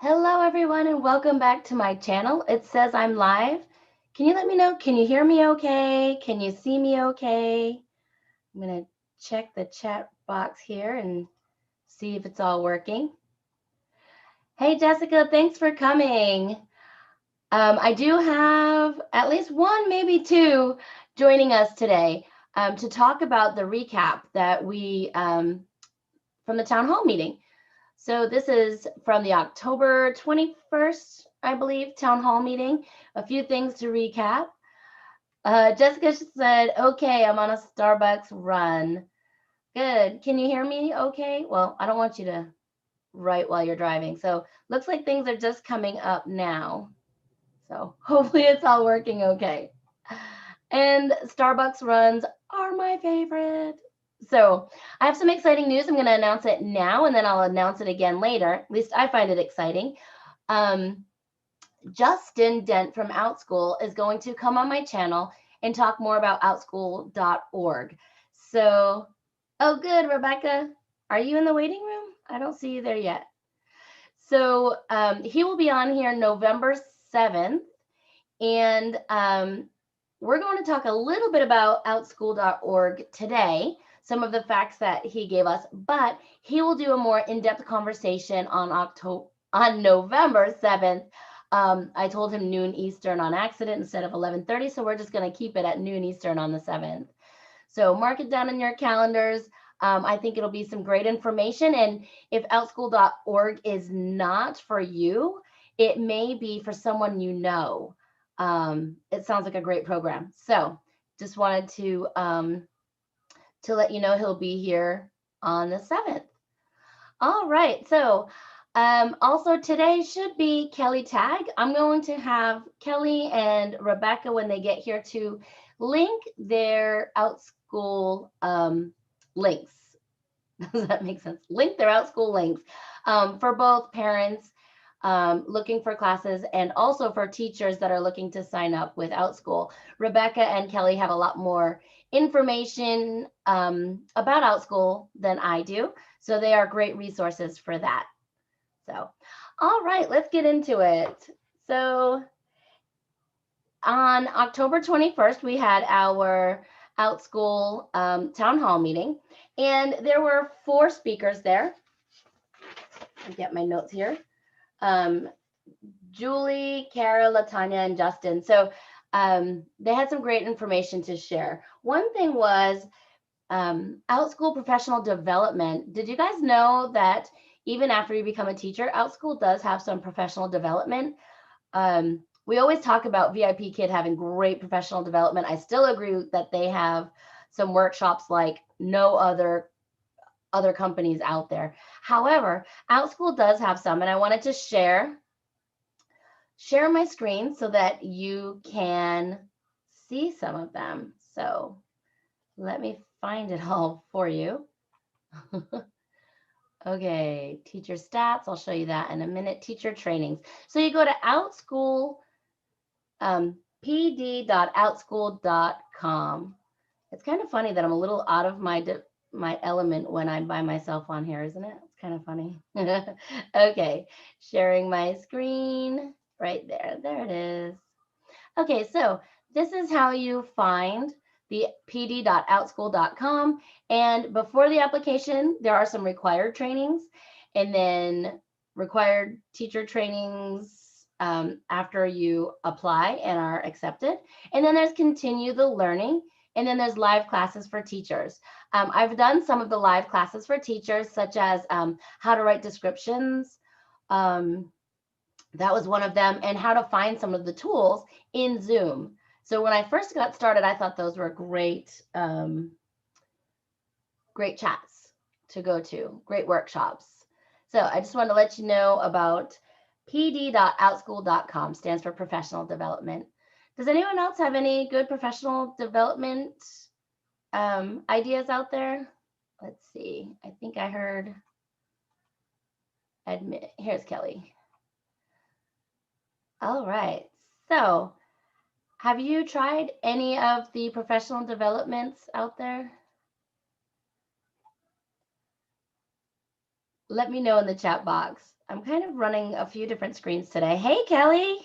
Hello everyone and welcome back to my channel. It says I'm live. Can you let me know? Can you hear me okay? Can you see me okay? I'm going to check the chat box here and see if it's all working. Hey Jessica, thanks for coming. I do have at least one, maybe two joining us today to talk about the recap that we from the town hall meeting. So this is from the October 21st, I believe, town hall meeting. A few things to recap. Jessica said, okay, I'm on a Starbucks run. Good. Can you hear me okay? Well, I don't want you to write while you're driving. So looks like things are just coming up now. So hopefully it's all working okay. And Starbucks runs are my favorite. So I have some exciting news. I'm going to announce it now, and then I'll announce it again later. At least I find it exciting. Justin Dent from Outschool is going to come on my channel and talk more about outschool.org. So, oh, good, Rebekah. Are you in the waiting room? I don't see you there yet. So he will be on here November 7th. And we're going to talk a little bit about outschool.org today, some of the facts that he gave us, but he will do a more in-depth conversation on November 7th. I told him noon Eastern on accident instead of 11:30, so we're just going to keep it at noon Eastern on the 7th. So mark it down in your calendars. I think it'll be some great information. And if outschool.org is not for you, it may be for someone you know. It sounds like a great program. So just wanted to let you know he'll be here on the 7th. All right. So also today should be Kelly Tag. I'm going to have Kelly and Rebekah, when they get here, to link their Outschool links. Does that make sense? Link their Outschool links for both parents looking for classes and also for teachers that are looking to sign up with Outschool. Rebekah and Kelly have a lot more information about Outschool than I do, so they are great resources for that. So, all right, let's get into it. So on October 21st, we had our Outschool town hall meeting, and there were 4 speakers there. I'll get my notes here. Julie, Kara, Latanya, and Justin. So they had some great information to share. One thing was Outschool professional development. Did you guys know that even after you become a teacher, Outschool does have some professional development? We always talk about VIP Kid having great professional development. I still agree that they have some workshops like no other companies out there. However, Outschool does have some, and I wanted to share my screen so that you can see some of them. So let me find it all for you. Okay, teacher stats, I'll show you that in a minute. Teacher trainings. So you go to Outschool, pd.outschool.com. It's kind of funny that I'm a little out of my element when I'm by myself on here, isn't it? It's kind of funny. Okay, sharing my screen right there. There it is. Okay, so this is how you find the pd.outschool.com. And before the application, there are some required trainings, and then required teacher trainings after you apply and are accepted. And then there's continue the learning. And then there's live classes for teachers. I've done some of the live classes for teachers, such as how to write descriptions. That was one of them, and how to find some of the tools in Zoom. So when I first got started, I thought those were great, great chats to go to, great workshops. So I just wanted to let you know about pd.outschool.com, stands for professional development. Does anyone else have any good professional development ideas out there? Let's see. I think I heard, here's Kelly. All right. So have you tried any of the professional developments out there? let me know in the chat box. I'm kind of running a few different screens today. Hey, Kelly.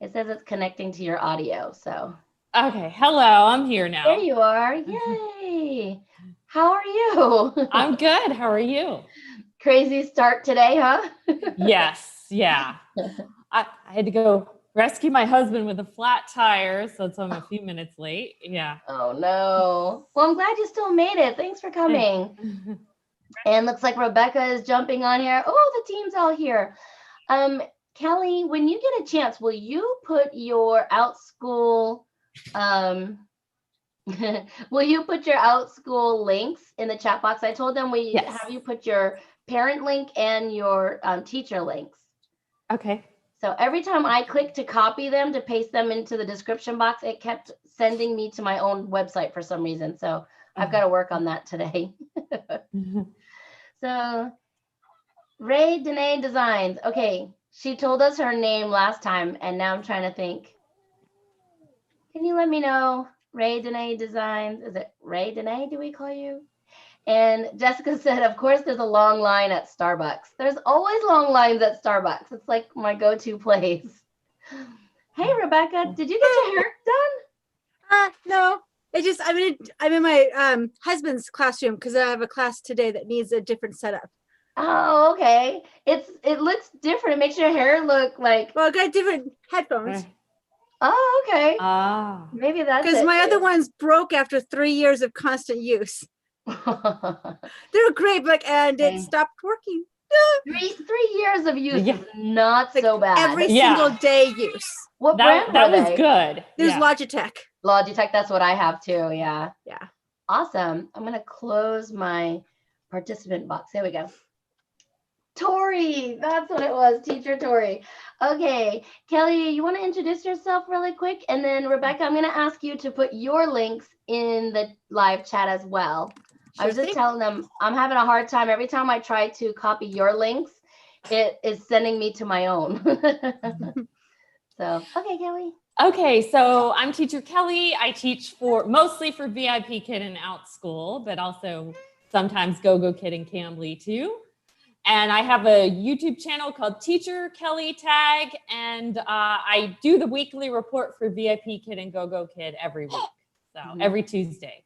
It says it's connecting to your audio, so. Okay, hello, I'm here now. There you are. Yay. How are you? I'm good. How are you? Crazy start today, huh? Yes, yeah. I had to go rescue my husband with a flat tire, so I'm a few minutes late. Yeah. Oh, no. Well, I'm glad you still made it. Thanks for coming. And looks like Rebekah is jumping on here. Oh, the team's all here. Kelly, when you get a chance, will you put your Outschool will you put your Outschool links in the chat box? I told them we have you put your parent link and your teacher links. Okay. So every time I click to copy them, to paste them into the description box, it kept sending me to my own website for some reason. So I've got to work on that today. So Ray Danae Designs. Okay, she told us her name last time, and now I'm trying to think. Can you let me know? Ray Danae Designs. Is it Ray Danae? Do we call you? And Jessica said, of course, there's a long line at Starbucks. There's always long lines at Starbucks. It's like my go-to place. Hey, Rebekah, did you get your hair done? No. I'm in my husband's classroom because I have a class today that needs a different setup. Oh, okay. It looks different. It makes your hair look like. Well, I got different headphones. Oh, okay. Ah. Maybe that's because it. my other ones broke after 3 years of constant use. They're great, and it stopped working. 3 years of use is not so bad. Every single day use. What brand that were was they? good. There's Logitech. Logitech, that's what I have too. Yeah. Yeah. Awesome. I'm gonna close my participant box. There we go. Tori, that's what it was, teacher Tori. Okay, Kelly, you want to introduce yourself really quick? And then Rebekah, I'm going to ask you to put your links in the live chat as well. I was just telling them I'm having a hard time. Every time I try to copy your links, it is sending me to my own. So, okay, Kelly. Okay, so I'm teacher Kelly. I teach mostly for VIP Kid and Outschool, but also sometimes Go-Go Kid and Cambly too. And I have a YouTube channel called Teacher Kelly Tag, and I do the weekly report for VIP Kid and Go-Go Kid every week, so every Tuesday.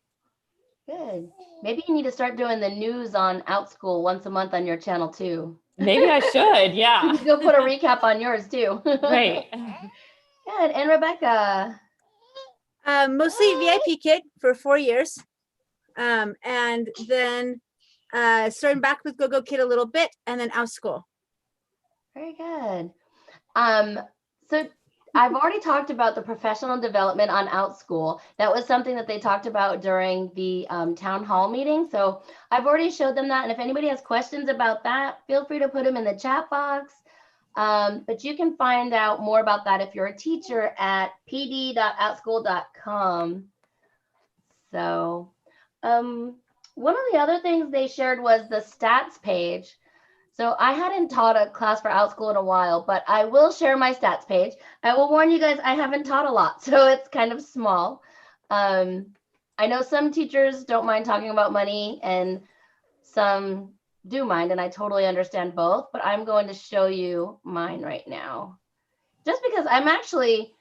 Good. Maybe you need to start doing the news on Outschool once a month on your channel too. Maybe I should, yeah. You can put a recap on yours too. Right. Good. And Rebekah? Mostly VIP Kid for 4 years. And then starting back with Go-Go Kid a little bit, and then Outschool. Very good. So I've already talked about the professional development on Outschool. That was something that they talked about during the town hall meeting. So I've already showed them that. And if anybody has questions about that, feel free to put them in the chat box. But you can find out more about that if you're a teacher at pd.outschool.com. So, one of the other things they shared was the stats page. So I hadn't taught a class for Outschool in a while, but I will share my stats page. I will warn you guys, I haven't taught a lot, so it's kind of small. I know some teachers don't mind talking about money and some do mind, and I totally understand both, but I'm going to show you mine right now. Just because I'm actually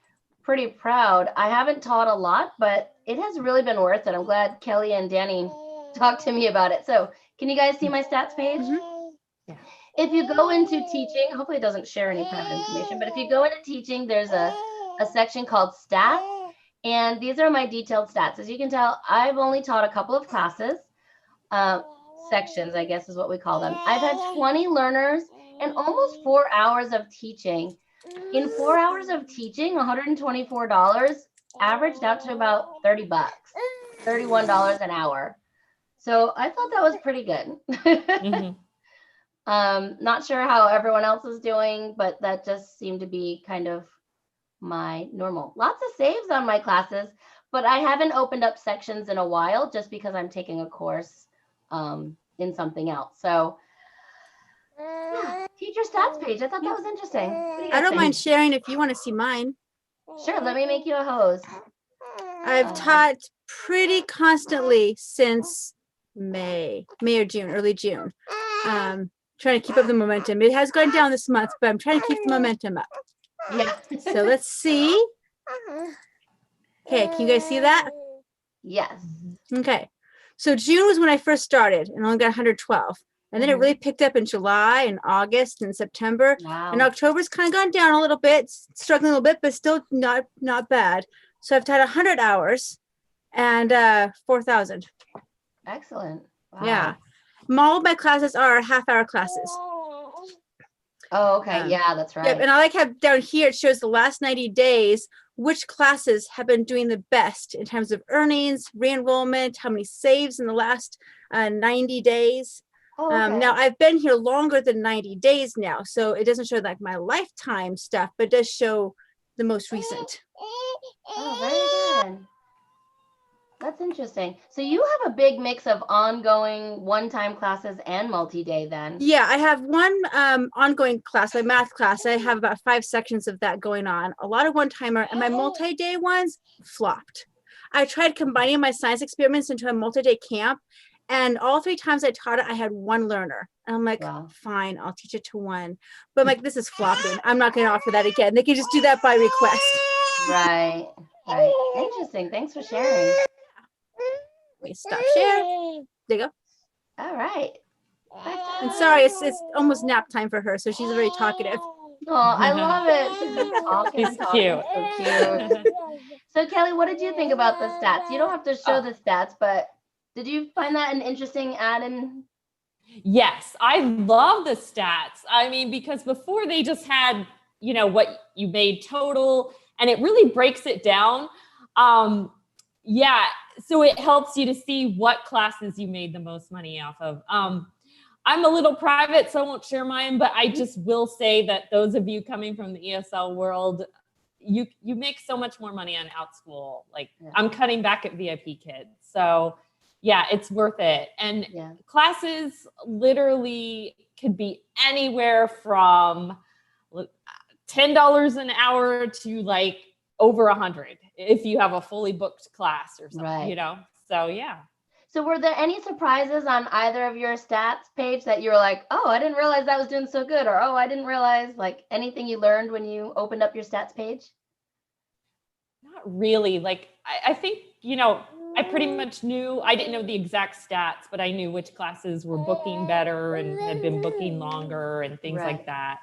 pretty proud. I haven't taught a lot, but it has really been worth it. I'm glad Kelly and Danny talked to me about it. So can you guys see my stats page? Yeah. If you go into teaching, hopefully it doesn't share any private information, but if you go into teaching, there's a section called stats, and these are my detailed stats. As you can tell, I've only taught a couple of classes, sections, I guess is what we call them. I've had 20 learners and almost 4 hours of teaching. In 4 hours of teaching, $124 averaged out to about $30, $31 an hour. So I thought that was pretty good. Not sure how everyone else is doing, but that just seemed to be kind of my normal. Lots of saves on my classes, but I haven't opened up sections in a while just because I'm taking a course in something else. So yeah, teacher stats page. I thought that was interesting. I don't mind sharing if you want to see mine. Sure, let me make you a host. I've taught pretty constantly since May or June, early June. Trying to keep up the momentum. It has gone down this month, but I'm trying to keep the momentum up. Yeah. So let's see. Okay, can you guys see that? Yes. Okay. So June was when I first started and only got 112. And then it really picked up in July and August and September. Wow. And October's kind of gone down a little bit, struggling a little bit, but still not bad. So I've taught 100 hours and 4,000. Excellent. Wow. Yeah. All of my classes are half-hour classes. Oh, okay. Yeah, that's right. Yep. And I like how down here it shows the last 90 days, which classes have been doing the best in terms of earnings, re-enrollment, how many saves in the last 90 days. Oh, okay. Now I've been here longer than 90 days now, so it doesn't show like my lifetime stuff, but it does show the most recent. Oh, very good. That's interesting. So you have a big mix of ongoing one-time classes and multi-day then? Yeah, I have one ongoing class, my math class. I have about 5 sections of that going on. A lot of one-timer, and my multi-day ones flopped. I tried combining my science experiments into a multi-day camp, and all 3 times I taught it, I had 1 learner. And I'm like, Wow. fine, I'll teach it to 1. But I'm like, this is flopping. I'm not going to offer that again. They can just do that by request. Right. Interesting. Thanks for sharing. Wait, stop share. There you go. All right. And sorry, it's almost nap time for her, so she's very talkative. Oh, I love it. She's just talking. She's cute. So cute. So Kelly, what did you think about the stats? You don't have to show the stats, but did you find that an interesting add-in? Yes, I love the stats. I mean, because before they just had, what you made total, and it really breaks it down. So it helps you to see what classes you made the most money off of. I'm a little private, so I won't share mine, but I just will say that those of you coming from the ESL world, you make so much more money on Outschool. Like I'm cutting back at VIP Kids. So yeah, it's worth it. And classes literally could be anywhere from $10 an hour to like over 100 if you have a fully booked class or something, So yeah. So were there any surprises on either of your stats page that you were like, oh, I didn't realize that was doing so good, or oh, I didn't realize, like anything you learned when you opened up your stats page? Not really. Like I think, I pretty much knew, I didn't know the exact stats, but I knew which classes were booking better and had been booking longer and things like that.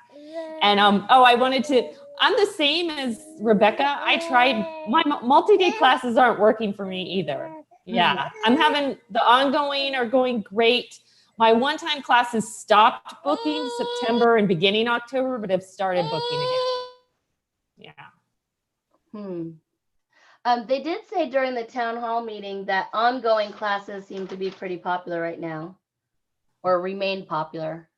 And I'm the same as Rebekah. I tried, my multi-day classes aren't working for me either. Yeah, I'm having the ongoing are going great. My one-time classes stopped booking September and beginning October, but have started booking again. Yeah. They did say during the town hall meeting that ongoing classes seem to be pretty popular right now, or remain popular.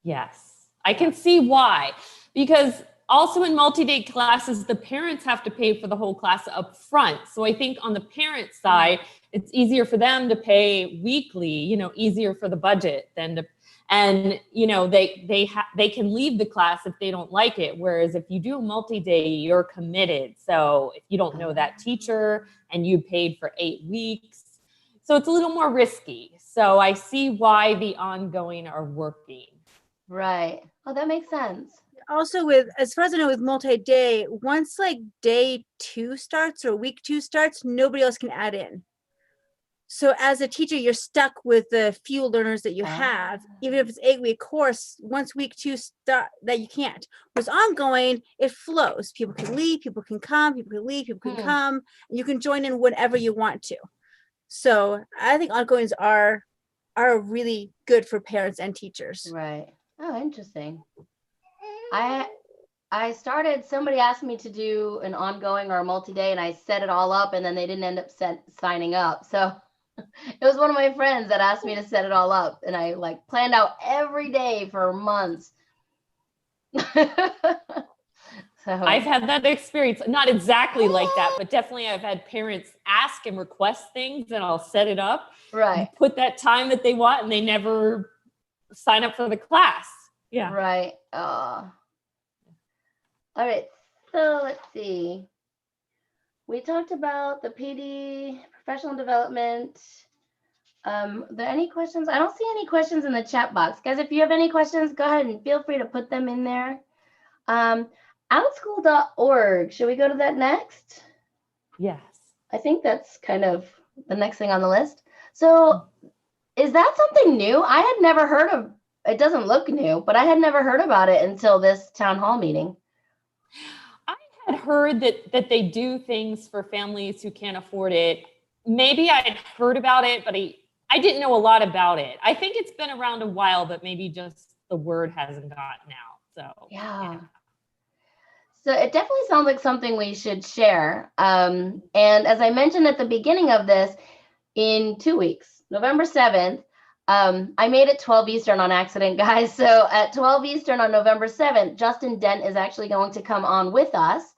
Yes, I can see why, because also in multi-day classes, the parents have to pay for the whole class up front. So I think on the parent side, it's easier for them to pay weekly, easier for the budget than to, and, they can leave the class if they don't like it. Whereas if you do a multi-day, you're committed. So if you don't know that teacher and you paid for 8 weeks, so it's a little more risky. So I see why the ongoing are working. Right. Oh, that makes sense. Also as far as I know, with multi-day, once like day 2 starts or week 2 starts, nobody else can add in. So as a teacher, you're stuck with the few learners that you have, even if it's 8-week course, once week 2 start that you can't. Whereas ongoing, it flows. People can leave, people can come, people can leave, people can come, and you can join in whenever you want to. So I think ongoings are really good for parents and teachers. Right. Oh, interesting. I started, somebody asked me to do an ongoing or a multi-day, and I set it all up, and then they didn't end up signing up. So it was one of my friends that asked me to set it all up, and I like planned out every day for months. So I've had that experience, not exactly like that, but definitely I've had parents ask and request things, and I'll set it up, right, put that time that they want, and they never sign up for the class. Yeah. Right. All right. So let's see. We talked about the PD, professional development. Are there any questions? I don't see any questions in the chat box. Guys, if you have any questions, go ahead and feel free to put them in there. Outschool.org. Should we go to that next? Yes. I think that's kind of the next thing on the list. So is that something new? I had never heard of, it doesn't look new, but I had never heard about it until this town hall meeting. I had heard that they do things for families who can't afford it. Maybe I had heard about it, but I didn't know a lot about it. I think it's been around a while, but maybe just the word hasn't gotten out. So yeah. So it definitely sounds like something we should share. And as I mentioned at the beginning of this, in 2 weeks, November 7th, I made it 12 Eastern on accident, guys. So at 12 Eastern on November 7th, Justin Dent is actually going to come on with us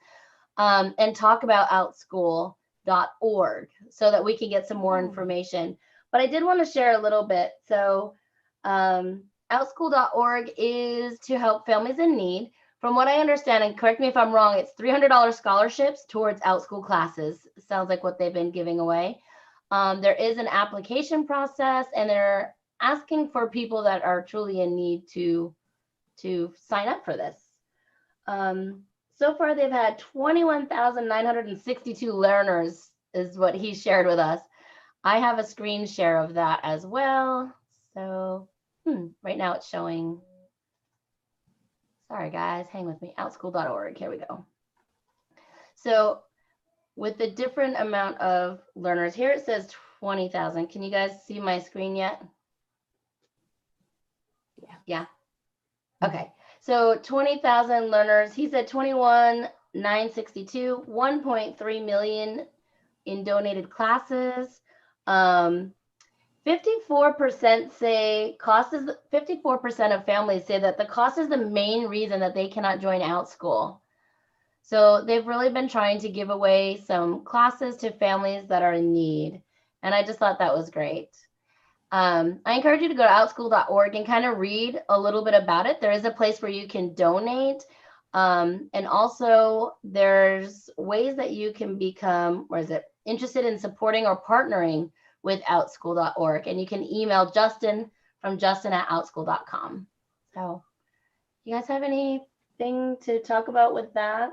and talk about Outschool.org so that we can get some more information. But I did want to share a little bit. So Outschool.org is to help families in need. From what I understand, and correct me if I'm wrong, it's $300 scholarships towards Outschool classes. Sounds like what they've been giving away. There is an application process, and they're asking for people that are truly in need to sign up for this. So far, they've had 21,962 learners, is what he shared with us. I have a screen share of that as well. So right now it's showing. Sorry, guys, hang with me. Outschool.org. Here we go. So with the different amount of learners, here it says 20,000. Can you guys see my screen yet? Yeah. Okay. So 20,000 learners. He said 21,962, 1.3 million in donated classes. 54% say cost is 54% of families say that the cost is the main reason that they cannot join Outschool. So they've really been trying to give away some classes to families that are in need. And I just thought that was great. I encourage you to go to outschool.org and kind of read a little bit about it. There is a place where you can donate. And also there's ways that you can become, interested in supporting or partnering with outschool.org. And you can email Justin from justin@outschool.com. So you guys have anything to talk about with that?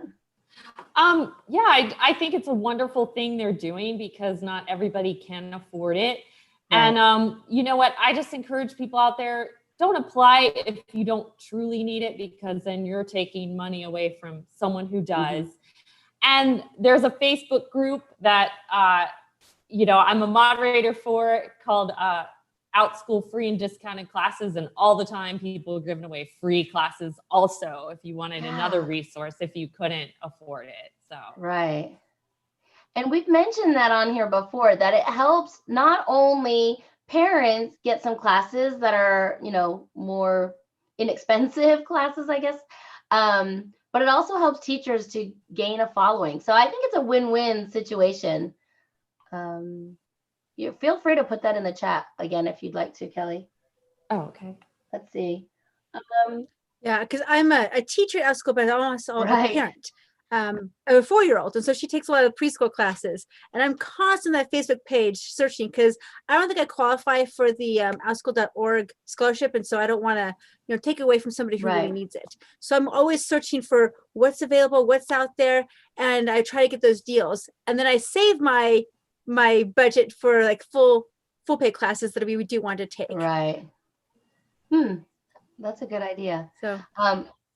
Yeah, I think it's a wonderful thing they're doing because not everybody can afford it. Right. And you know what? I just encourage people out there, don't apply if you don't truly need it, because then you're taking money away from someone who does. And there's a Facebook group that, I'm a moderator for, called Outschool Free and Discounted Classes. And all the time people are giving away free classes also, if you wanted another resource, if you couldn't afford it. So right. And we've mentioned that on here before, that it helps not only parents get some classes that are, more inexpensive classes, I guess, but it also helps teachers to gain a following. So I think it's a win-win situation. You feel free to put that in the chat again if you'd like to, Kelly. Oh, okay. Let's see. Yeah, because I'm a teacher at Outschool, but I'm also a parent. I have a 4-year-old, and so she takes a lot of preschool classes, and I'm constantly on that Facebook page searching because I don't think I qualify for the outschool.org scholarship, and so I don't want to take away from somebody who really needs it. So I'm always searching for what's available, what's out there, and I try to get those deals, and then I save my budget for like full pay classes that we do want to take. Right. That's a good idea. So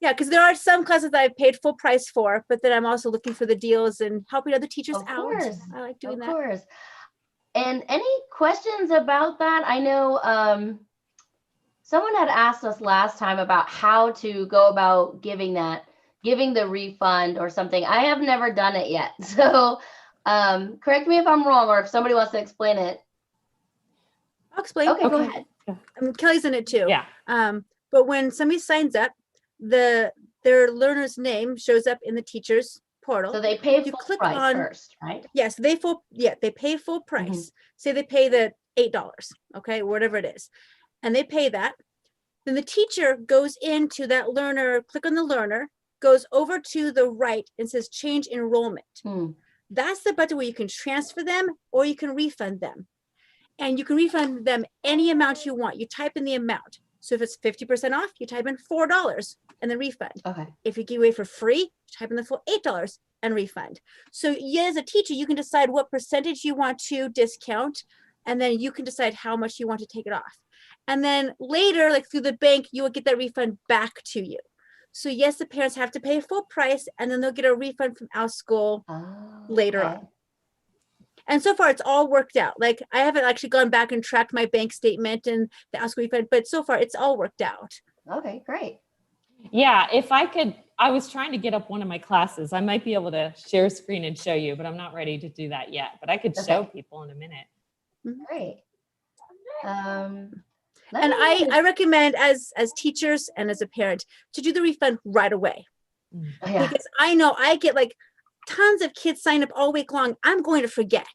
yeah, because there are some classes that I've paid full price for, but then I'm also looking for the deals and helping other teachers out. I like doing that. Of course. And any questions about that? I know someone had asked us last time about how to go about giving the refund or something. I have never done it yet. So correct me if I'm wrong, or if somebody wants to explain it. I'll explain. Okay, go ahead. Kelly's in it too. Yeah. But when somebody signs up, their learner's name shows up in the teacher's portal. So they pay full price first, right? Yes, they pay full price. Say they pay the $8, okay, whatever it is, and they pay that. Then the teacher goes into that learner, click on the learner, goes over to the right and says change enrollment. That's the button where you can transfer them or you can refund them. and you can refund them any amount you want. You type in the amount. So if it's 50% off, you type in $4 and then refund. Okay. If you give away for free, you type in the full $8 and refund. So you, as a teacher, you can decide what percentage you want to discount, and then you can decide how much you want to take it off. And then later, like through the bank, you will get that refund back to you. So yes, the parents have to pay full price, and then they'll get a refund from Outschool later on. And so far, it's all worked out. Like, I haven't actually gone back and tracked my bank statement and the Outschool refund, but so far it's all worked out. Okay, great. Yeah, if I could, I was trying to get up one of my classes. I might be able to share screen and show you, but I'm not ready to do that yet. But I could show people in a minute. Great. And I recommend as teachers and as a parent to do the refund right away. Yeah. Because I know I get like tons of kids sign up all week long. I'm going to forget.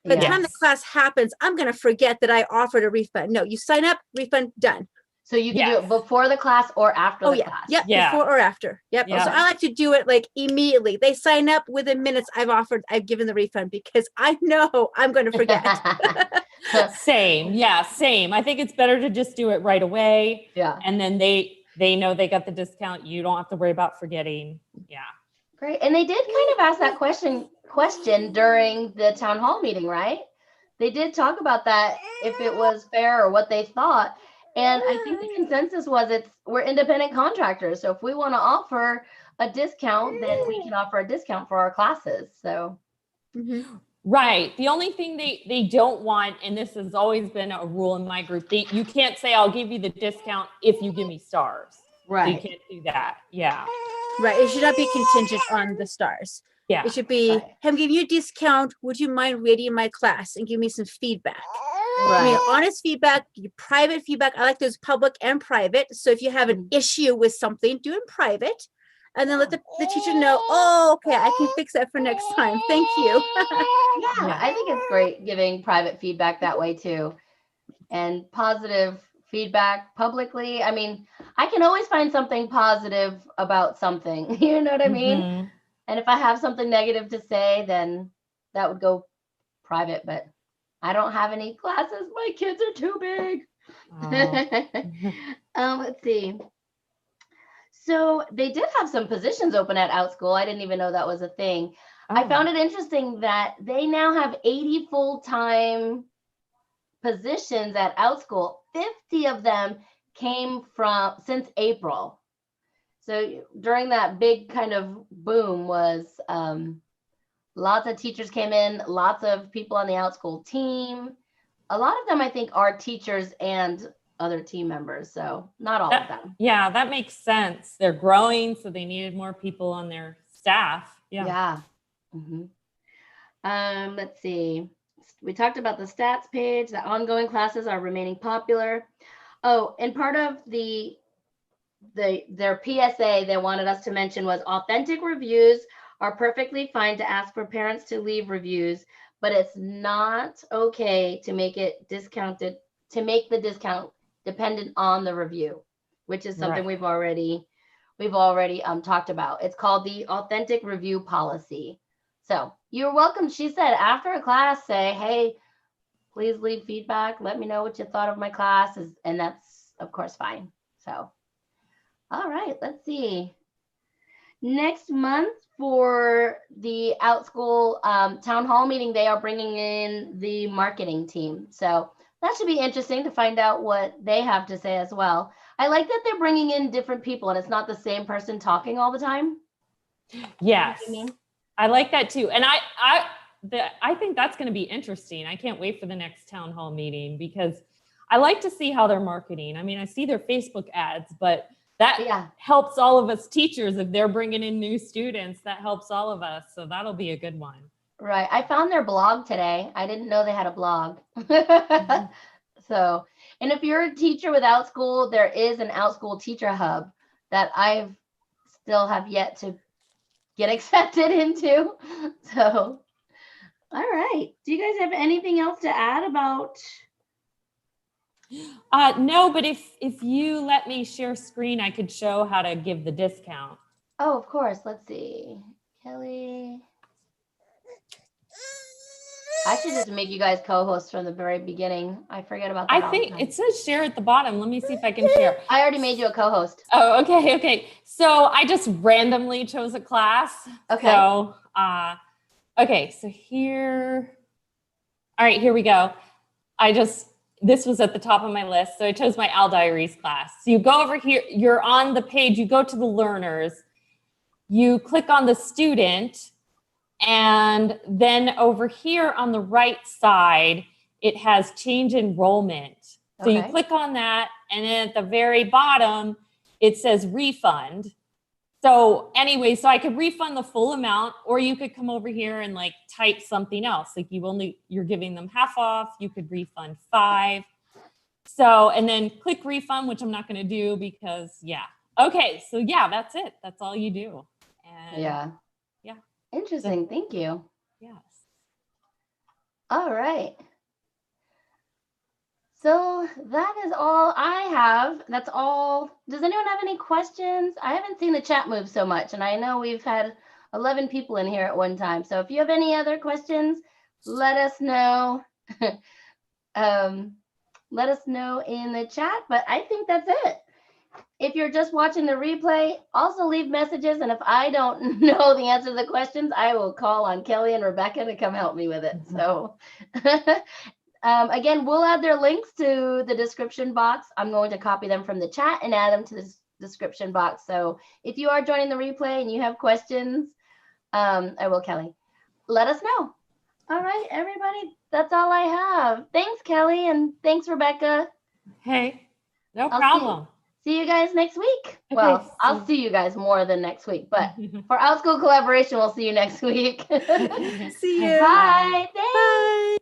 By the time the class happens, I'm going to forget that I offered a refund. No, you sign up, refund, done. So you can do it before the class or after the class. Yep. Before or after. Yep. Yeah. So I like to do it like immediately. They sign up within minutes. I've given the refund because I know I'm going to forget. Same. Yeah, same. I think it's better to just do it right away. Yeah. And then they know they got the discount. You don't have to worry about forgetting. Yeah. Great. And they did kind of ask that question during the town hall meeting, right? They did talk about that, if it was fair or what they thought. And I think the consensus was we're independent contractors. So if we want to offer a discount, then we can offer a discount for our classes. So. Right. The only thing they don't want, and this has always been a rule in my group, you can't say, I'll give you the discount if you give me stars. Right. You can't do that. Yeah. Right. It should not be contingent on the stars. Yeah. It should be, hey, I'm giving you a discount. Would you mind rating my class and give me some feedback? Right. I mean, honest feedback, private feedback. I like those public and private. So if you have an issue with something, do it in private. And then let the teacher know, oh, okay, I can fix that for next time. Thank you. I think it's great giving private feedback that way too. And positive feedback publicly. I mean, I can always find something positive about something. You know what I mean? And if I have something negative to say, then that would go private. But I don't have any classes. My kids are too big. Let's see. So they did have some positions open at Outschool. I didn't even know that was a thing. I found it interesting that they now have 80 full-time positions at Outschool. 50 of them came since April. So during that big kind of boom was lots of teachers came in, lots of people on the Outschool team. A lot of them, I think, are teachers and other team members. So not all of them. Yeah, that makes sense. They're growing, so they needed more people on their staff. Yeah. Let's see. We talked about the stats page. The ongoing classes are remaining popular. Oh, and part of their PSA they wanted us to mention was authentic reviews are perfectly fine to ask for parents to leave reviews, but it's not okay to make it discounted, to make the discount dependent on the review, which is something we've already talked about. It's called the authentic review policy. So you're welcome. She said after a class, say, hey, please leave feedback. Let me know what you thought of my class. And that's of course fine. So, all right, let's see. Next month for the Outschool town hall meeting, they are bringing in the marketing team. So that should be interesting to find out what they have to say as well. I like that they're bringing in different people and it's not the same person talking all the time. Yes. You know what I mean? I like that too. And I think that's going to be interesting. I can't wait for the next town hall meeting because I like to see how they're marketing. I mean, I see their Facebook ads, but that helps all of us teachers. If they're bringing in new students, that helps all of us. So that'll be a good one. Right. I found their blog today. I didn't know they had a blog. So, and if you're a teacher with Outschool, there is an Outschool teacher hub that I've still have yet to get accepted into. So, all right. Do you guys have anything else to add about? No, but if you let me share screen, I could show how to give the discount. Oh, of course. Let's see. Kelly. I should just make you guys co-hosts from the very beginning. I forget about that. I all the think time. it says share at the bottom. Let me see if I can share. I already made you a co-host. Oh, okay, okay. So I just randomly chose a class. Okay. So, okay, so here, all right, here we go. This was at the top of my list. So I chose my Al Diaries class. So you go over here, you're on the page, you go to the learners, you click on the student, and then over here on the right side, it has change enrollment. So you Okay. click on that, and then at the very bottom, it says refund. So anyway, so I could refund the full amount, or you could come over here and like type something else. Like you're giving them half off. You could refund 5. So, and then click refund, which I'm not going to do because yeah. Okay. So yeah, that's it. That's all you do. And Yeah. Yeah. Interesting. Thank you. Yes. All right. So that is all I have. That's all. Does anyone have any questions? I haven't seen the chat move so much, and I know we've had 11 people in here at one time. So if you have any other questions, let us know. Let us know in the chat, but I think that's it. If you're just watching the replay, also leave messages, and if I don't know the answer to the questions, I will call on Kelly and Rebekah to come help me with it. So again, we'll add their links to the description box. I'm going to copy them from the chat and add them to the description box. So if you are joining the replay and you have questions, I will, Kelly, let us know. All right, everybody, that's all I have. Thanks, Kelly, and thanks, Rebekah. Hey, no I'll problem. See you guys next week. Okay, Well, I'll see you guys more than next week, but for Outschool collaboration, we'll see you next week. See you. Bye. Thanks. Bye.